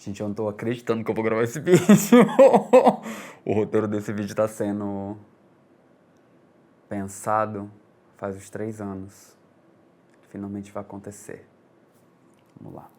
Gente, eu não tô acreditando que eu vou gravar esse vídeo. O roteiro desse vídeo tá sendo pensado faz uns 3 anos. Finalmente vai acontecer. Vamos lá.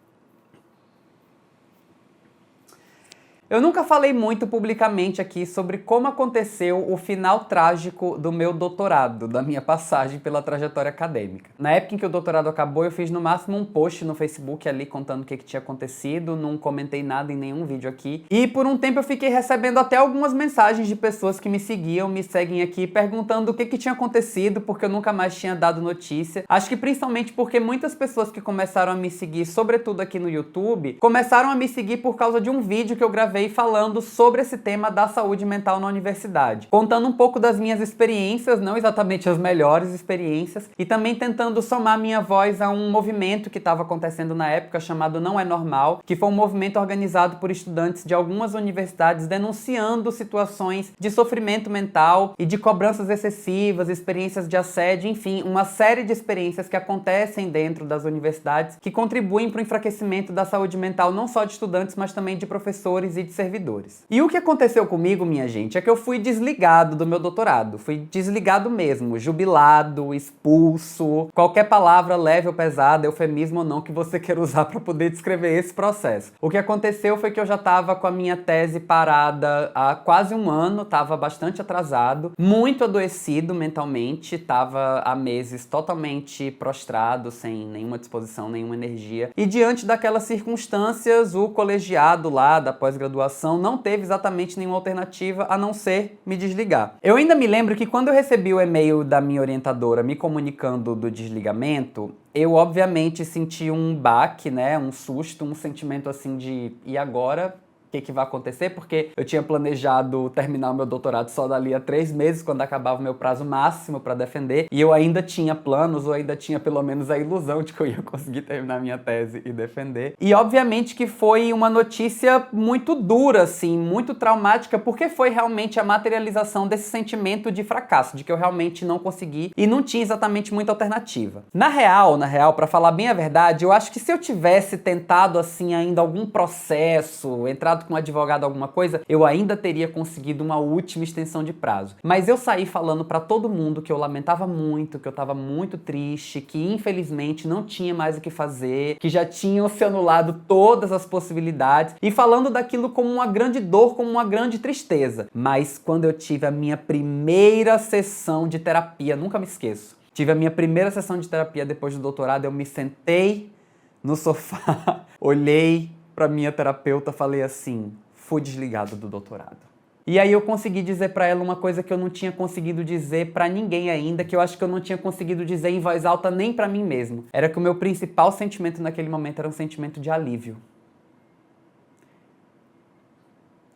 Eu nunca falei muito publicamente aqui sobre como aconteceu o final trágico do meu doutorado, da minha passagem pela trajetória acadêmica. Na época em que o doutorado acabou, eu fiz no máximo um post no Facebook ali contando o que tinha acontecido, não comentei nada em nenhum vídeo aqui. E por um tempo eu fiquei recebendo até algumas mensagens de pessoas que me seguiam, me seguem aqui, perguntando o que tinha acontecido, porque eu nunca mais tinha dado notícia. Acho que principalmente porque muitas pessoas que começaram a me seguir, sobretudo aqui no YouTube, começaram a me seguir por causa de um vídeo que eu gravei falando sobre esse tema da saúde mental na universidade, contando um pouco das minhas experiências, não exatamente as melhores experiências, e também tentando somar minha voz a um movimento que estava acontecendo na época chamado Não é Normal, que foi um movimento organizado por estudantes de algumas universidades denunciando situações de sofrimento mental e de cobranças excessivas, experiências de assédio, enfim, uma série de experiências que acontecem dentro das universidades que contribuem para o enfraquecimento da saúde mental não só de estudantes, mas também de professores e de servidores. E o que aconteceu comigo, minha gente, é que eu fui desligado do meu doutorado. Fui desligado mesmo, jubilado, expulso, qualquer palavra leve ou pesada, eufemismo ou não, que você queira usar para poder descrever esse processo. O que aconteceu foi que eu já estava com a minha tese parada há quase um ano, estava bastante atrasado, muito adoecido mentalmente, estava há meses totalmente prostrado, sem nenhuma disposição, nenhuma energia. E diante daquelas circunstâncias, o colegiado lá da pós-graduação não teve exatamente nenhuma alternativa a não ser me desligar. Eu ainda me lembro que quando eu recebi o e-mail da minha orientadora me comunicando do desligamento, eu obviamente senti um baque, né, um susto, um sentimento assim de e agora? O que vai acontecer, porque eu tinha planejado terminar o meu doutorado só dali a 3 meses, quando acabava o meu prazo máximo para defender, e eu ainda tinha planos, ou ainda tinha pelo menos a ilusão de que eu ia conseguir terminar minha tese e defender. E obviamente que foi uma notícia muito dura, assim, muito traumática, porque foi realmente a materialização desse sentimento de fracasso, de que eu realmente não consegui e não tinha exatamente muita alternativa. Na real, para falar bem a verdade, eu acho que se eu tivesse tentado, assim, ainda algum processo, entrado com um advogado alguma coisa, eu ainda teria conseguido uma última extensão de prazo. Mas eu saí falando pra todo mundo que eu lamentava muito, que eu tava muito triste, que infelizmente não tinha mais o que fazer, que já tinham se anulado todas as possibilidades, e falando daquilo como uma grande dor, como uma grande tristeza. Mas quando eu tive a minha primeira sessão de terapia, nunca me esqueço, tive a minha primeira sessão de terapia depois do doutorado, eu me sentei no sofá, olhei pra minha terapeuta, falei assim, fui desligado do doutorado. E aí eu consegui dizer pra ela uma coisa que eu não tinha conseguido dizer pra ninguém ainda, que eu acho que eu não tinha conseguido dizer em voz alta nem pra mim mesmo. Era que o meu principal sentimento naquele momento era um sentimento de alívio.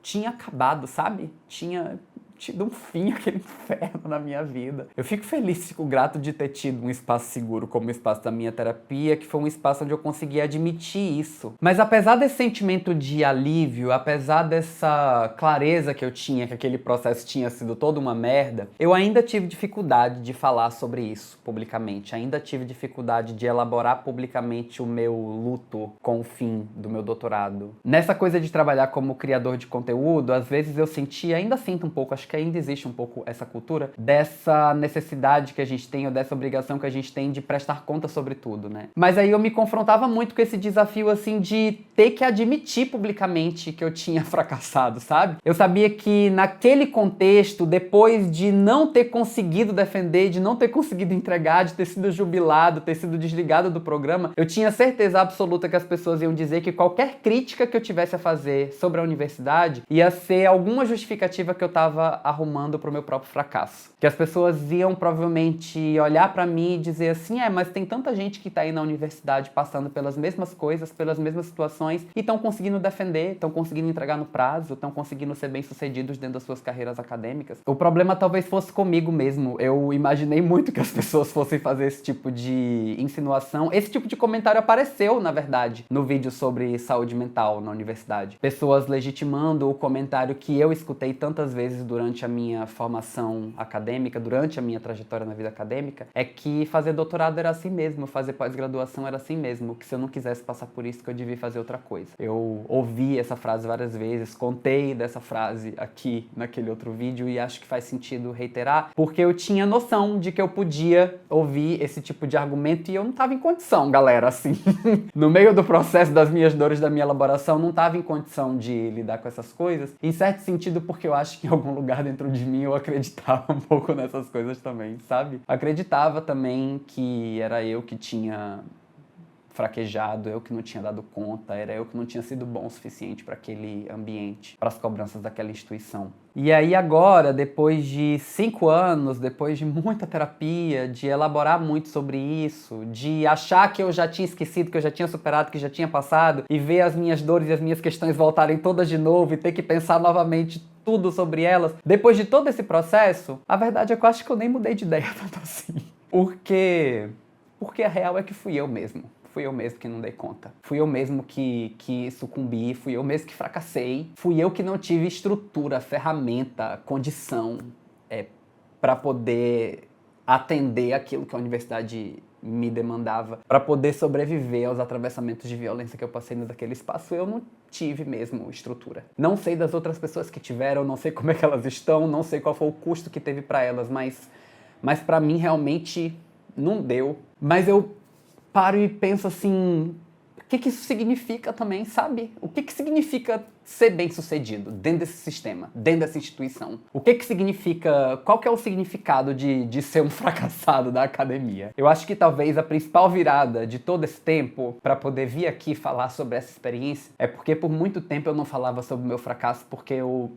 Tinha acabado, sabe? Tinha tido um fim aquele inferno na minha vida. Eu fico feliz, fico grato de ter tido um espaço seguro como o espaço da minha terapia, que foi um espaço onde eu consegui admitir isso. Mas apesar desse sentimento de alívio, apesar dessa clareza que eu tinha, que aquele processo tinha sido toda uma merda, eu ainda tive dificuldade de falar sobre isso publicamente. Ainda tive dificuldade de elaborar publicamente o meu luto com o fim do meu doutorado. Nessa coisa de trabalhar como criador de conteúdo, às vezes eu senti, ainda sinto um pouco, acho que ainda existe um pouco essa cultura dessa necessidade que a gente tem, ou dessa obrigação que a gente tem de prestar conta sobre tudo, né? Mas aí eu me confrontava muito com esse desafio, assim, de ter que admitir publicamente que eu tinha fracassado, sabe? Eu sabia que naquele contexto, depois de não ter conseguido defender, de não ter conseguido entregar, de ter sido jubilado, ter sido desligado do programa, eu tinha certeza absoluta que as pessoas iam dizer que qualquer crítica que eu tivesse a fazer sobre a universidade ia ser alguma justificativa que eu tava arrumando pro meu próprio fracasso. Que as pessoas iam provavelmente olhar pra mim e dizer assim, mas tem tanta gente que tá aí na universidade passando pelas mesmas coisas, pelas mesmas situações e estão conseguindo defender, estão conseguindo entregar no prazo, estão conseguindo ser bem-sucedidos dentro das suas carreiras acadêmicas. O problema talvez fosse comigo mesmo. Eu imaginei muito que as pessoas fossem fazer esse tipo de insinuação. Esse tipo de comentário apareceu, na verdade, no vídeo sobre saúde mental na universidade. Pessoas legitimando o comentário que eu escutei tantas vezes durante durante a minha formação acadêmica, durante a minha trajetória na vida acadêmica, é que fazer doutorado era assim mesmo, fazer pós-graduação era assim mesmo, que se eu não quisesse passar por isso, que eu devia fazer outra coisa. Eu ouvi essa frase várias vezes, contei dessa frase aqui naquele outro vídeo e acho que faz sentido reiterar, porque eu tinha noção de que eu podia ouvir esse tipo de argumento e eu não estava em condição, galera, assim. No meio do processo das minhas dores da minha elaboração, não estava em condição de lidar com essas coisas, em certo sentido porque eu acho que em algum lugar dentro de mim eu acreditava um pouco nessas coisas também, sabe? Acreditava também que era eu que tinha fraquejado, eu que não tinha dado conta, era eu que não tinha sido bom o suficiente para aquele ambiente, para as cobranças daquela instituição. E aí agora, depois de 5 anos, depois de muita terapia, de elaborar muito sobre isso, de achar que eu já tinha esquecido, que eu já tinha superado, que já tinha passado, e ver as minhas dores e as minhas questões voltarem todas de novo e ter que pensar novamente tudo sobre elas, depois de todo esse processo, a verdade é que eu acho que eu nem mudei de ideia tanto assim. Porque a real é que fui eu mesmo. Fui eu mesmo que não dei conta. Fui eu mesmo que sucumbi, fui eu mesmo que fracassei. Fui eu que não tive estrutura, ferramenta, condição para poder atender aquilo que a universidade me demandava, para poder sobreviver aos atravessamentos de violência que eu passei naquele espaço. Eu não tive mesmo estrutura. Não sei das outras pessoas que tiveram, não sei como é que elas estão, não sei qual foi o custo que teve para elas, mas para mim realmente não deu. Mas eu paro e penso assim, o que isso significa também, sabe? O que significa ser bem-sucedido dentro desse sistema, dentro dessa instituição? O que significa, qual que é o significado de ser um fracassado da academia? Eu acho que talvez a principal virada de todo esse tempo para poder vir aqui falar sobre essa experiência é porque por muito tempo eu não falava sobre o meu fracasso porque eu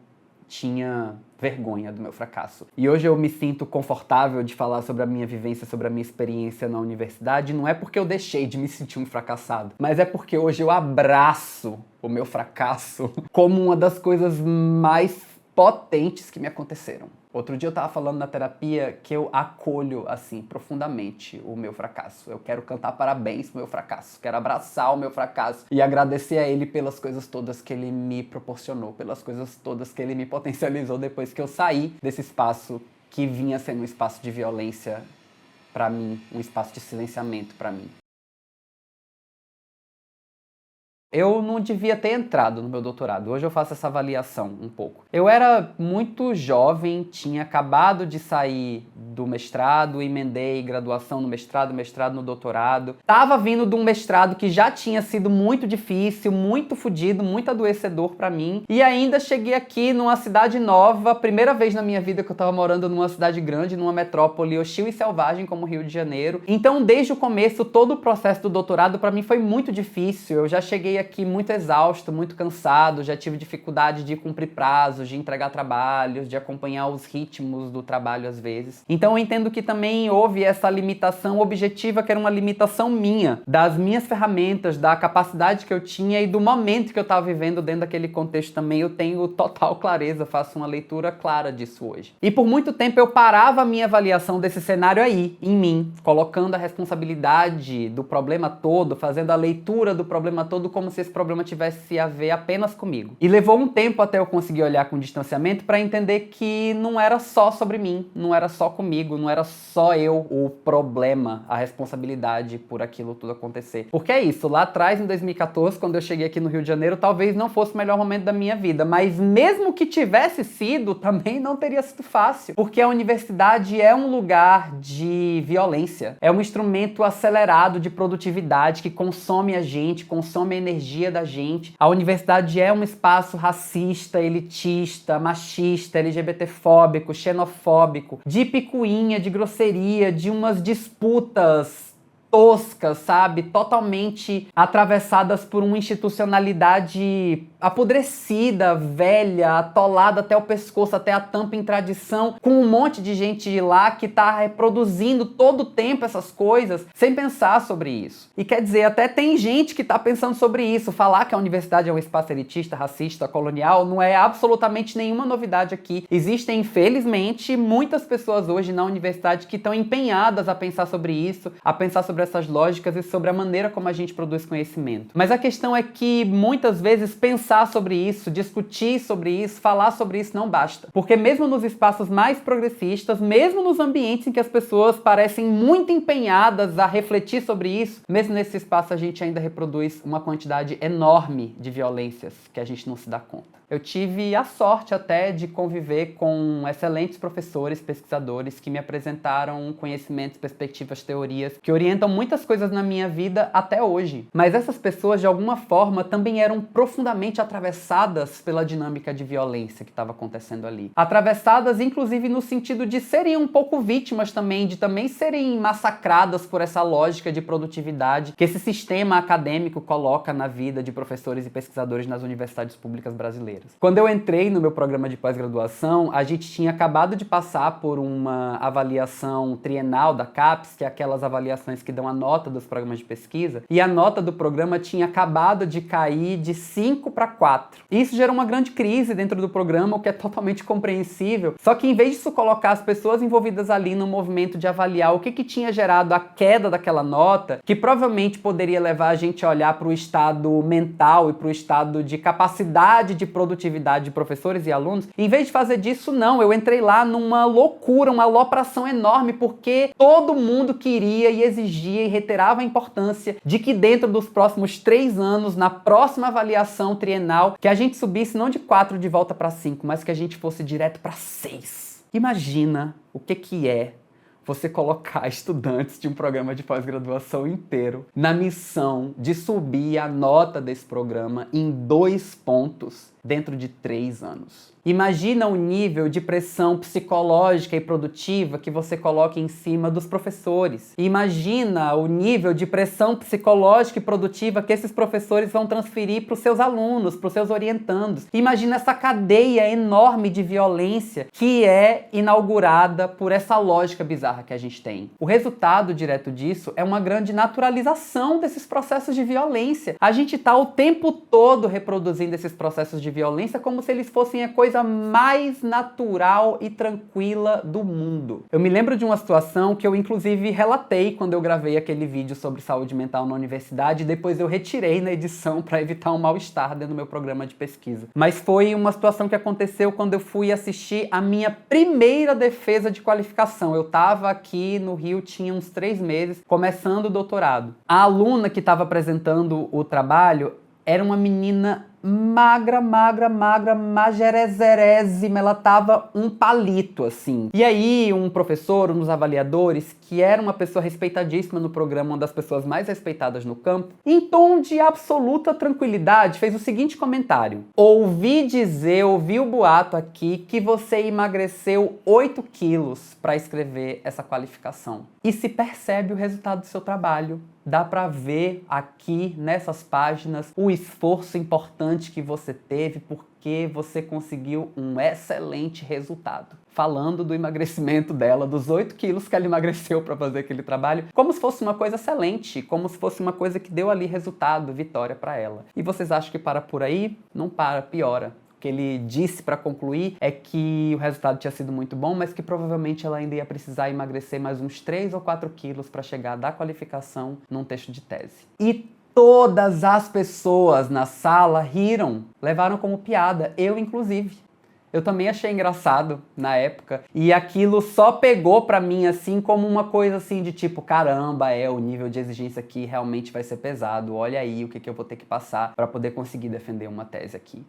tinha vergonha do meu fracasso. E hoje eu me sinto confortável de falar sobre a minha vivência, sobre a minha experiência na universidade, não é porque eu deixei de me sentir um fracassado, mas é porque hoje eu abraço o meu fracasso como uma das coisas mais potentes que me aconteceram. Outro dia eu tava falando na terapia que eu acolho, assim, profundamente o meu fracasso. Eu quero cantar parabéns pro meu fracasso, quero abraçar o meu fracasso e agradecer a ele pelas coisas todas que ele me proporcionou, pelas coisas todas que ele me potencializou depois que eu saí desse espaço que vinha sendo um espaço de violência pra mim, um espaço de silenciamento pra mim. Eu não devia ter entrado no meu doutorado. Hoje eu faço essa avaliação um pouco. Eu era muito jovem, tinha acabado de sair do mestrado, emendei graduação no mestrado, mestrado no doutorado. Tava vindo de um mestrado que já tinha sido muito difícil, muito fodido, muito adoecedor pra mim. E ainda cheguei aqui numa cidade nova, primeira vez na minha vida que eu tava morando numa cidade grande, numa metrópole hostil e selvagem como Rio de Janeiro. Então, desde o começo, todo o processo do doutorado pra mim foi muito difícil. Eu já cheguei aqui muito exausto, muito cansado, já tive dificuldade de cumprir prazos, de entregar trabalhos, de acompanhar os ritmos do trabalho às vezes. Então eu entendo que também houve essa limitação objetiva, que era uma limitação minha, das minhas ferramentas, da capacidade que eu tinha e do momento que eu estava vivendo dentro daquele contexto também. Eu tenho total clareza, faço uma leitura clara disso hoje. E por muito tempo eu parava a minha avaliação desse cenário aí, em mim, colocando a responsabilidade do problema todo, fazendo a leitura do problema todo como se esse problema tivesse a ver apenas comigo. E levou um tempo até eu conseguir olhar com distanciamento para entender que não era só sobre mim, não era só comigo, não era só eu o problema, a responsabilidade por aquilo tudo acontecer. Porque é isso, lá atrás, em 2014, quando eu cheguei aqui no Rio de Janeiro, talvez não fosse o melhor momento da minha vida, mas mesmo que tivesse sido, também não teria sido fácil, porque a universidade é um lugar de violência, é um instrumento acelerado de produtividade que consome a gente, consome a energia da gente. A universidade é um espaço racista, elitista, machista, LGBTfóbico, xenofóbico, de picuinha, de grosseria, de umas disputas toscas, sabe? Totalmente atravessadas por uma institucionalidade apodrecida, velha, atolada até o pescoço, até a tampa em tradição, com um monte de gente de lá que tá reproduzindo todo o tempo essas coisas sem pensar sobre isso. E quer dizer, até tem gente que tá pensando sobre isso. Falar que a universidade é um espaço elitista, racista, colonial, não é absolutamente nenhuma novidade aqui. Existem, infelizmente, muitas pessoas hoje na universidade que estão empenhadas a pensar sobre isso, a pensar sobre sobre essas lógicas e sobre a maneira como a gente produz conhecimento. Mas a questão é que muitas vezes pensar sobre isso, discutir sobre isso, falar sobre isso não basta. Porque mesmo nos espaços mais progressistas, mesmo nos ambientes em que as pessoas parecem muito empenhadas a refletir sobre isso, mesmo nesse espaço a gente ainda reproduz uma quantidade enorme de violências que a gente não se dá conta. Eu tive a sorte até de conviver com excelentes professores, pesquisadores que me apresentaram conhecimentos, perspectivas, teorias que orientam muitas coisas na minha vida até hoje. Mas essas pessoas, de alguma forma, também eram profundamente atravessadas pela dinâmica de violência que estava acontecendo ali. Atravessadas, inclusive, no sentido de serem um pouco vítimas também, de também serem massacradas por essa lógica de produtividade que esse sistema acadêmico coloca na vida de professores e pesquisadores nas universidades públicas brasileiras. Quando eu entrei no meu programa de pós-graduação, a gente tinha acabado de passar por uma avaliação trienal da CAPES, que é aquelas avaliações que dão a nota dos programas de pesquisa, e a nota do programa tinha acabado de cair de 5 para 4. Isso gerou uma grande crise dentro do programa, o que é totalmente compreensível. Só que em vez disso colocar as pessoas envolvidas ali no movimento de avaliar o que tinha gerado a queda daquela nota, que provavelmente poderia levar a gente a olhar para o estado mental e para o estado de capacidade de produtividade de professores e alunos, em vez de fazer disso, não. Eu entrei lá numa loucura, uma alopração enorme, porque todo mundo queria e exigia e reiterava a importância de que dentro dos próximos 3 anos, na próxima avaliação trienal, que a gente subisse não de 4 de volta para 5, mas que a gente fosse direto para 6. Imagina o que é você colocar estudantes de um programa de pós-graduação inteiro na missão de subir a nota desse programa em 2 pontos dentro de 3 anos. Imagina o nível de pressão psicológica e produtiva que você coloca em cima dos professores. Imagina o nível de pressão psicológica e produtiva que esses professores vão transferir para os seus alunos, para os seus orientandos. Imagina essa cadeia enorme de violência que é inaugurada por essa lógica bizarra que a gente tem. O resultado direto disso é uma grande naturalização desses processos de violência. A gente está o tempo todo reproduzindo esses processos de violência como se eles fossem a coisa mais natural e tranquila do mundo. Eu me lembro de uma situação que eu inclusive relatei quando eu gravei aquele vídeo sobre saúde mental na universidade e depois eu retirei na edição para evitar um mal-estar dentro do meu programa de pesquisa. Mas foi uma situação que aconteceu quando eu fui assistir a minha primeira defesa de qualificação. Eu estava aqui no Rio, tinha uns 3 meses, começando o doutorado. A aluna que estava apresentando o trabalho era uma menina magra, magerezerésima, ela tava um palito, assim. E aí, um professor, um dos avaliadores, que era uma pessoa respeitadíssima no programa, uma das pessoas mais respeitadas no campo, em tom de absoluta tranquilidade, fez o seguinte comentário: ouvi o boato aqui que você emagreceu 8 quilos para escrever essa qualificação. E se percebe o resultado do seu trabalho. Dá para ver aqui nessas páginas o esforço importante que você teve porque você conseguiu um excelente resultado. Falando do emagrecimento dela, dos 8 quilos que ela emagreceu para fazer aquele trabalho, como se fosse uma coisa excelente, como se fosse uma coisa que deu ali resultado, vitória para ela. E vocês acham que para por aí? Não para, piora. O que ele disse para concluir é que o resultado tinha sido muito bom, mas que provavelmente ela ainda ia precisar emagrecer mais uns 3 ou 4 quilos para chegar da qualificação num texto de tese. E todas as pessoas na sala riram, levaram como piada, eu inclusive. Eu também achei engraçado na época, e aquilo só pegou pra mim assim como uma coisa assim de tipo, caramba, o nível de exigência aqui realmente vai ser pesado, olha aí o que eu vou ter que passar para poder conseguir defender uma tese aqui.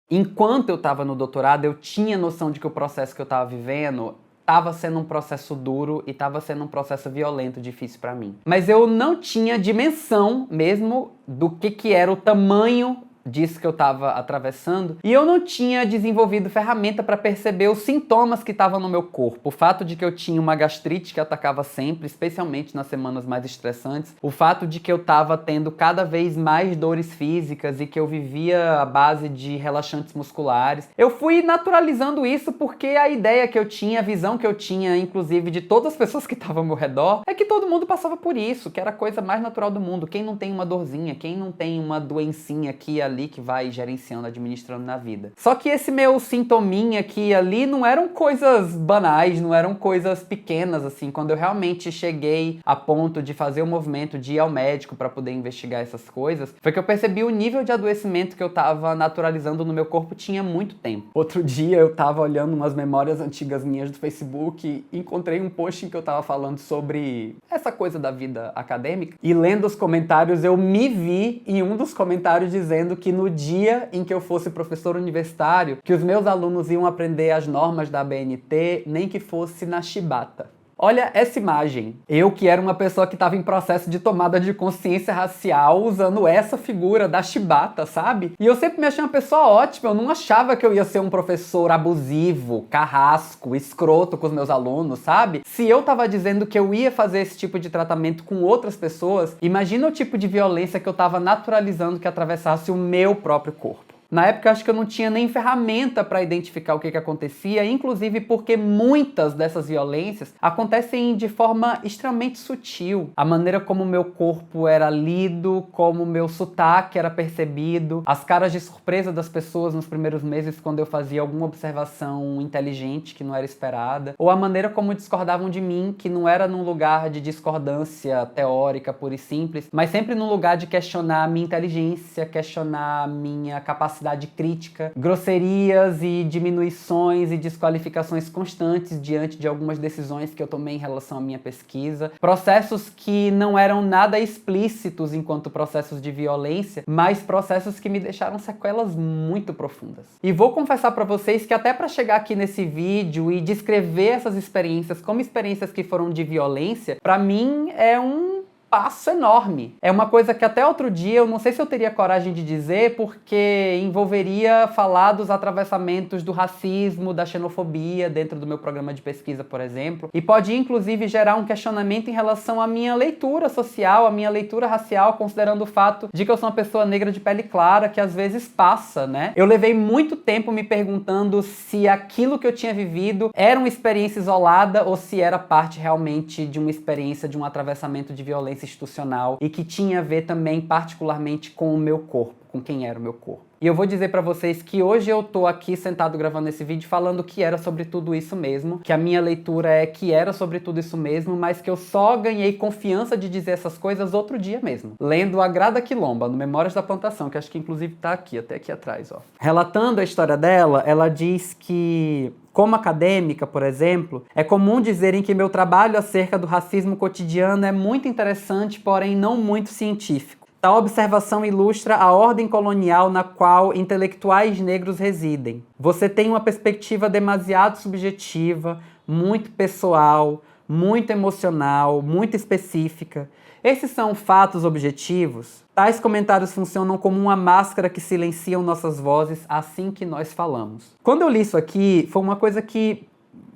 Enquanto eu estava no doutorado, eu tinha noção de que o processo que eu estava vivendo estava sendo um processo duro e estava sendo um processo violento, difícil para mim. Mas eu não tinha dimensão mesmo do que era o tamanho disso que eu estava atravessando, e eu não tinha desenvolvido ferramenta para perceber os sintomas que estavam no meu corpo. O fato de que eu tinha uma gastrite que atacava sempre, especialmente nas semanas mais estressantes, o fato de que eu estava tendo cada vez mais dores físicas e que eu vivia à base de relaxantes musculares. Eu fui naturalizando isso porque a ideia que eu tinha, a visão que eu tinha, inclusive de todas as pessoas que estavam ao meu redor, é que todo mundo passava por isso, que era a coisa mais natural do mundo. Quem não tem uma dorzinha, quem não tem uma doencinha aqui ali, ali que vai gerenciando, administrando na vida. Só que esse meu sintominha aqui e ali não eram coisas banais, não eram coisas pequenas, assim. Quando eu realmente cheguei a ponto de fazer o movimento de ir ao médico para poder investigar essas coisas, foi que eu percebi o nível de adoecimento que eu tava naturalizando no meu corpo tinha muito tempo. Outro dia eu tava olhando umas memórias antigas minhas do Facebook e encontrei um post em que eu tava falando sobre essa coisa da vida acadêmica e lendo os comentários eu me vi em um dos comentários dizendo que no dia em que eu fosse professor universitário, que os meus alunos iam aprender as normas da ABNT, nem que fosse na chibata. Olha essa imagem. Eu que era uma pessoa que estava em processo de tomada de consciência racial usando essa figura da chibata, sabe? E eu sempre me achei uma pessoa ótima, eu não achava que eu ia ser um professor abusivo, carrasco, escroto com os meus alunos, sabe? Se eu tava dizendo que eu ia fazer esse tipo de tratamento com outras pessoas, imagina o tipo de violência que eu tava naturalizando que atravessasse o meu próprio corpo. Na época, eu acho que eu não tinha nem ferramenta para identificar o que acontecia, inclusive porque muitas dessas violências acontecem de forma extremamente sutil. A maneira como o meu corpo era lido, como o meu sotaque era percebido, as caras de surpresa das pessoas nos primeiros meses quando eu fazia alguma observação inteligente que não era esperada, ou a maneira como discordavam de mim, que não era num lugar de discordância teórica pura e simples, mas sempre num lugar de questionar a minha inteligência, questionar a minha capacidade crítica, grosserias e diminuições e desqualificações constantes diante de algumas decisões que eu tomei em relação à minha pesquisa, processos que não eram nada explícitos enquanto processos de violência, mas processos que me deixaram sequelas muito profundas. E vou confessar para vocês que até para chegar aqui nesse vídeo e descrever essas experiências como experiências que foram de violência, para mim é um passo enorme. É uma coisa que até outro dia eu não sei se eu teria coragem de dizer, porque envolveria falar dos atravessamentos do racismo, da xenofobia dentro do meu programa de pesquisa, por exemplo, e pode inclusive gerar um questionamento em relação à minha leitura social, à minha leitura racial, considerando o fato de que eu sou uma pessoa negra de pele clara, que às vezes passa, né? Eu levei muito tempo me perguntando se aquilo que eu tinha vivido era uma experiência isolada ou se era parte realmente de uma experiência de um atravessamento de violência institucional e que tinha a ver também particularmente com o meu corpo, com quem era o meu corpo. E eu vou dizer pra vocês que hoje eu tô aqui sentado gravando esse vídeo falando que era sobre tudo isso mesmo, que a minha leitura é que era sobre tudo isso mesmo, mas que eu só ganhei confiança de dizer essas coisas outro dia mesmo, lendo a Grada Quilomba, no Memórias da Plantação, que acho que inclusive tá aqui, até aqui atrás, ó. Relatando a história dela, ela diz que como acadêmica, por exemplo, é comum dizerem que meu trabalho acerca do racismo cotidiano é muito interessante, porém não muito científico. Tal observação ilustra a ordem colonial na qual intelectuais negros residem. Você tem uma perspectiva demasiado subjetiva, muito pessoal, muito emocional, muito específica. Esses são fatos objetivos? Tais comentários funcionam como uma máscara que silenciam nossas vozes assim que nós falamos. Quando eu li isso aqui, foi uma coisa que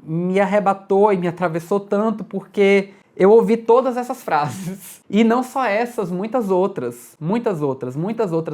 me arrebatou e me atravessou tanto, porque eu ouvi todas essas frases. E não só essas, muitas outras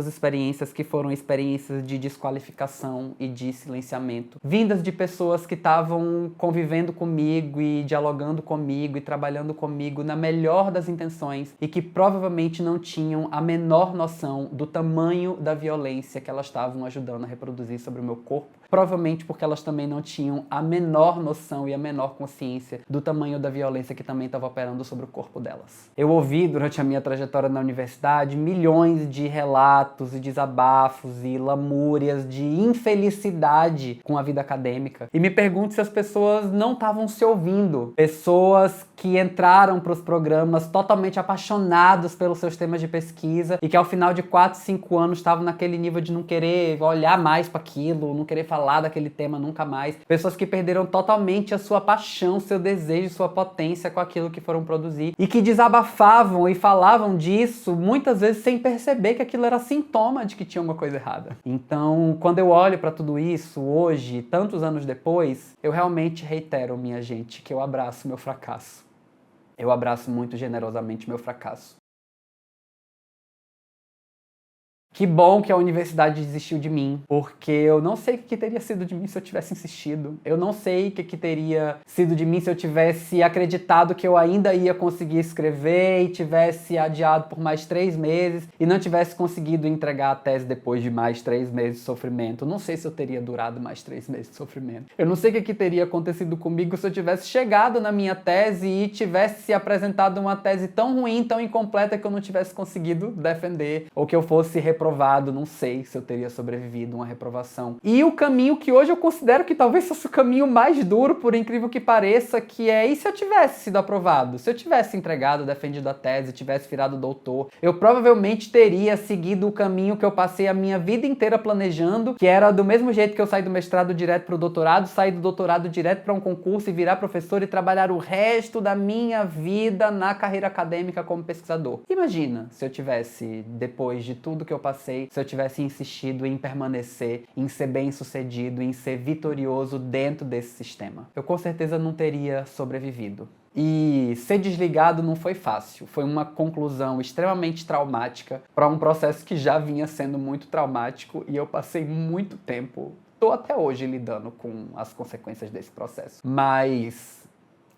experiências que foram experiências de desqualificação e de silenciamento, vindas de pessoas que estavam convivendo comigo e dialogando comigo e trabalhando comigo na melhor das intenções e que provavelmente não tinham a menor noção do tamanho da violência que elas estavam ajudando a reproduzir sobre o meu corpo, provavelmente porque elas também não tinham a menor noção e a menor consciência do tamanho da violência que também estava operando sobre o corpo delas. Eu ouvi durante a minha trajetória na universidade milhões de relatos e desabafos e lamúrias de infelicidade com a vida acadêmica. E me pergunto se as pessoas não estavam se ouvindo. Pessoas que entraram para os programas totalmente apaixonados pelos seus temas de pesquisa e que ao final de 4, 5 anos estavam naquele nível de não querer olhar mais para aquilo, não querer falar daquele tema nunca mais. Pessoas que perderam totalmente a sua paixão, seu desejo, sua potência com aquilo que foram produzir e que desabafavam e falavam disso muitas vezes sem perceber que aquilo era sintoma de que tinha alguma coisa errada. Então, quando eu olho para tudo isso hoje, tantos anos depois, eu realmente reitero, minha gente, que eu abraço meu fracasso. Eu abraço muito generosamente meu fracasso. Que bom que a universidade desistiu de mim, porque eu não sei o que teria sido de mim se eu tivesse insistido. Eu não sei o que teria sido de mim se eu tivesse acreditado que eu ainda ia conseguir escrever e tivesse adiado por mais 3 meses e não tivesse conseguido entregar a tese depois de mais 3 meses de sofrimento. Eu não sei se eu teria durado mais 3 meses de sofrimento. Eu não sei o que teria acontecido comigo se eu tivesse chegado na minha tese e tivesse apresentado uma tese tão ruim, tão incompleta que eu não tivesse conseguido defender ou que eu fosse reprovado. Não sei se eu teria sobrevivido a uma reprovação. E o caminho que hoje eu considero que talvez fosse o caminho mais duro, por incrível que pareça, que é: e se eu tivesse sido aprovado? Se eu tivesse entregado, defendido a tese, tivesse virado doutor, eu provavelmente teria seguido o caminho que eu passei a minha vida inteira planejando, que era do mesmo jeito que eu saí do mestrado direto pro doutorado, sair do doutorado direto para um concurso e virar professor e trabalhar o resto da minha vida na carreira acadêmica como pesquisador. Imagina se eu tivesse, depois de tudo que eu passei, se eu tivesse insistido em permanecer, em ser bem-sucedido, em ser vitorioso dentro desse sistema. Eu com certeza não teria sobrevivido. E ser desligado não foi fácil. Foi uma conclusão extremamente traumática para um processo que já vinha sendo muito traumático e eu passei muito tempo, tô até hoje lidando com as consequências desse processo. Mas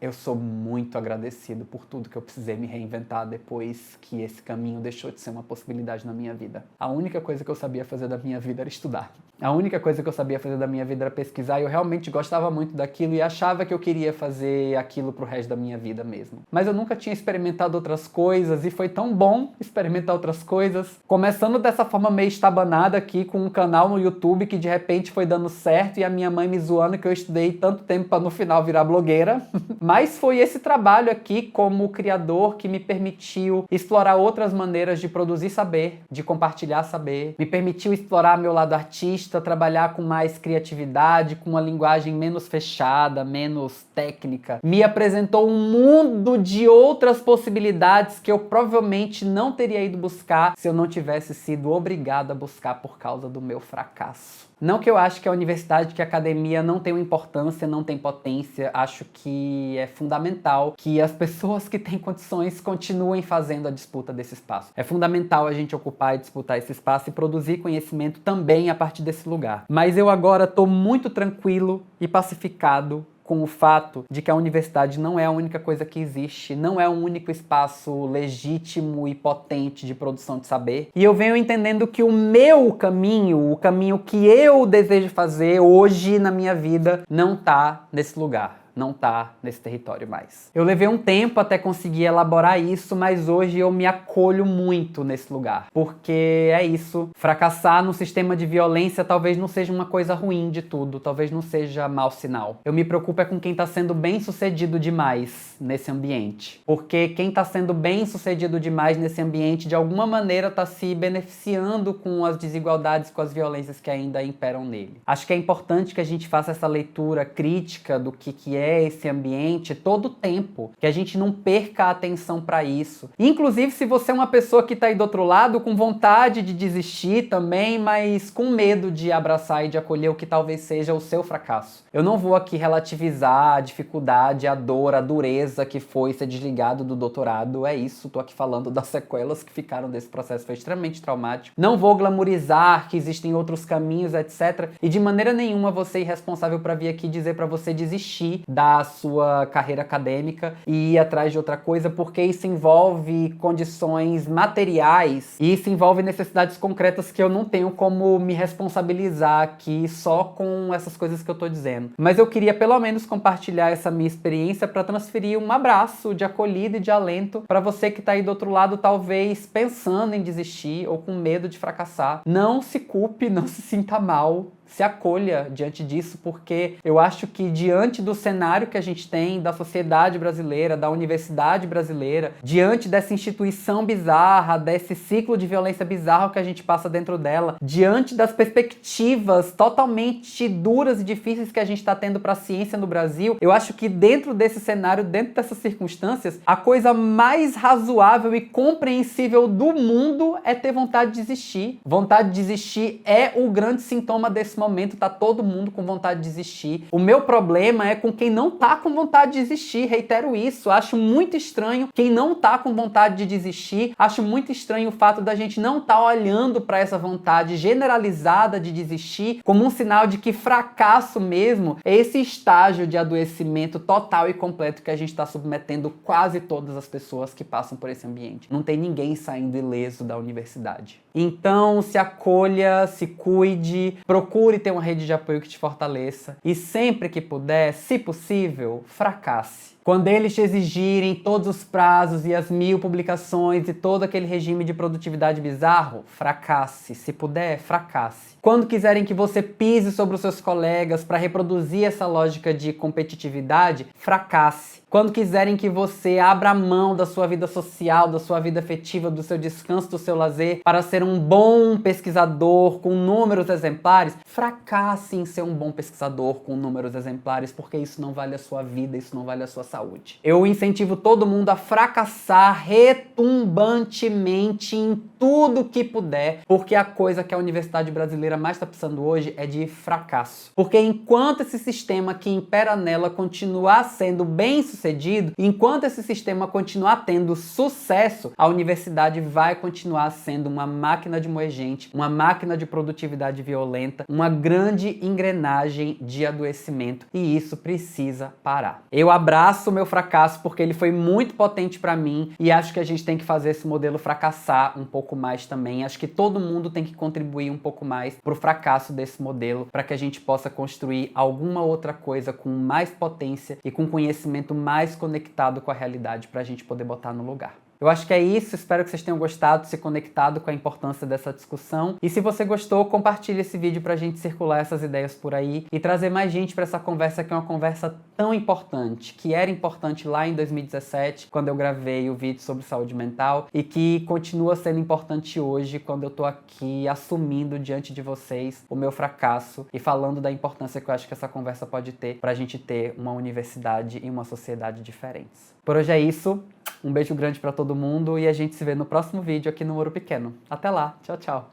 eu sou muito agradecido por tudo que eu precisei me reinventar depois que esse caminho deixou de ser uma possibilidade na minha vida. A única coisa que eu sabia fazer da minha vida era estudar. A única coisa que eu sabia fazer da minha vida era pesquisar e eu realmente gostava muito daquilo e achava que eu queria fazer aquilo pro resto da minha vida mesmo. Mas eu nunca tinha experimentado outras coisas e foi tão bom experimentar outras coisas. Começando dessa forma meio estabanada aqui com um canal no YouTube que de repente foi dando certo e a minha mãe me zoando que eu estudei tanto tempo para no final virar blogueira. Mas foi esse trabalho aqui como criador que me permitiu explorar outras maneiras de produzir saber, de compartilhar saber, me permitiu explorar meu lado artista, trabalhar com mais criatividade, com uma linguagem menos fechada, menos técnica. Me apresentou um mundo de outras possibilidades que eu provavelmente não teria ido buscar se eu não tivesse sido obrigado a buscar por causa do meu fracasso. Não que eu acho que a universidade, que a academia não tem importância, não tem potência. Acho que é fundamental que as pessoas que têm condições continuem fazendo a disputa desse espaço. É fundamental a gente ocupar e disputar esse espaço e produzir conhecimento também a partir desse lugar. Mas eu agora estou muito tranquilo e pacificado com o fato de que a universidade não é a única coisa que existe, não é o único espaço legítimo e potente de produção de saber. E eu venho entendendo que o meu caminho, o caminho que eu desejo fazer hoje na minha vida, não tá nesse lugar. Não tá nesse território mais. Eu levei um tempo até conseguir elaborar isso, mas hoje eu me acolho muito nesse lugar. Porque é isso, fracassar no sistema de violência talvez não seja uma coisa ruim de tudo, talvez não seja mau sinal. Eu me preocupo é com quem tá sendo bem sucedido demais nesse ambiente. Porque quem tá sendo bem sucedido demais nesse ambiente, de alguma maneira tá se beneficiando com as desigualdades, com as violências que ainda imperam nele. Acho que é importante que a gente faça essa leitura crítica do que é esse ambiente todo o tempo, que a gente não perca a atenção para isso. Inclusive, se você é uma pessoa que tá aí do outro lado, com vontade de desistir também, mas com medo de abraçar e de acolher o que talvez seja o seu fracasso. Eu não vou aqui relativizar a dificuldade, a dor, a dureza que foi ser desligado do doutorado. É isso, tô aqui falando das sequelas que ficaram desse processo, foi extremamente traumático. Não vou glamorizar que existem outros caminhos, etc. E de maneira nenhuma vou ser irresponsável para vir aqui dizer para você desistir da sua carreira acadêmica e ir atrás de outra coisa, porque isso envolve condições materiais e isso envolve necessidades concretas que eu não tenho como me responsabilizar aqui só com essas coisas que eu tô dizendo. Mas eu queria pelo menos compartilhar essa minha experiência para transferir um abraço de acolhida e de alento para você que tá aí do outro lado, talvez pensando em desistir ou com medo de fracassar. Não se culpe, não se sinta mal. Se acolha diante disso, porque eu acho que diante do cenário que a gente tem, da sociedade brasileira, da universidade brasileira, diante dessa instituição bizarra, desse ciclo de violência bizarro que a gente passa dentro dela, diante das perspectivas totalmente duras e difíceis que a gente está tendo para a ciência no Brasil, eu acho que dentro desse cenário, dentro dessas circunstâncias, a coisa mais razoável e compreensível do mundo é ter vontade de desistir. Vontade de desistir é o grande sintoma desse nesse momento tá todo mundo com vontade de desistir. O meu problema é com quem não tá com vontade de desistir, reitero isso. Acho muito estranho quem não tá com vontade de desistir. Acho muito estranho o fato da gente não tá olhando para essa vontade generalizada de desistir como um sinal de que fracasso mesmo é esse estágio de adoecimento total e completo que a gente está submetendo quase todas as pessoas que passam por esse ambiente. Não tem ninguém saindo ileso da universidade. Então, se acolha, se cuide, procure ter uma rede de apoio que te fortaleça e sempre que puder, se possível, fracasse. Quando eles te exigirem todos os prazos e as 1000 publicações e todo aquele regime de produtividade bizarro, fracasse. Se puder, fracasse. Quando quiserem que você pise sobre os seus colegas para reproduzir essa lógica de competitividade, fracasse. Quando quiserem que você abra mão da sua vida social, da sua vida afetiva, do seu descanso, do seu lazer, para ser um bom pesquisador com números exemplares, fracasse em ser um bom pesquisador com números exemplares, porque isso não vale a sua vida, isso não vale a sua saúde. Eu incentivo todo mundo a fracassar retumbantemente em tudo que puder, porque a coisa que a universidade brasileira mais está precisando hoje é de fracasso. Porque enquanto esse sistema que impera nela continuar sendo bem sucedido, enquanto esse sistema continuar tendo sucesso, a universidade vai continuar sendo uma máquina de moer gente, uma máquina de produtividade violenta, uma grande engrenagem de adoecimento, e isso precisa parar. Eu abraço o meu fracasso porque ele foi muito potente para mim e acho que a gente tem que fazer esse modelo fracassar um pouco mais também. Acho que todo mundo tem que contribuir um pouco mais pro fracasso desse modelo para que a gente possa construir alguma outra coisa com mais potência e com conhecimento mais conectado com a realidade para a gente poder botar no lugar. Eu acho que é isso, espero que vocês tenham gostado, se conectado com a importância dessa discussão. E se você gostou, compartilhe esse vídeo pra gente circular essas ideias por aí e trazer mais gente pra essa conversa, que é uma conversa tão importante, que era importante lá em 2017, quando eu gravei o vídeo sobre saúde mental, e que continua sendo importante hoje, quando eu tô aqui assumindo diante de vocês o meu fracasso e falando da importância que eu acho que essa conversa pode ter pra gente ter uma universidade e uma sociedade diferentes. Por hoje é isso. Um beijo grande pra todo mundo e a gente se vê no próximo vídeo aqui no Ouro Pequeno. Até lá, tchau, tchau!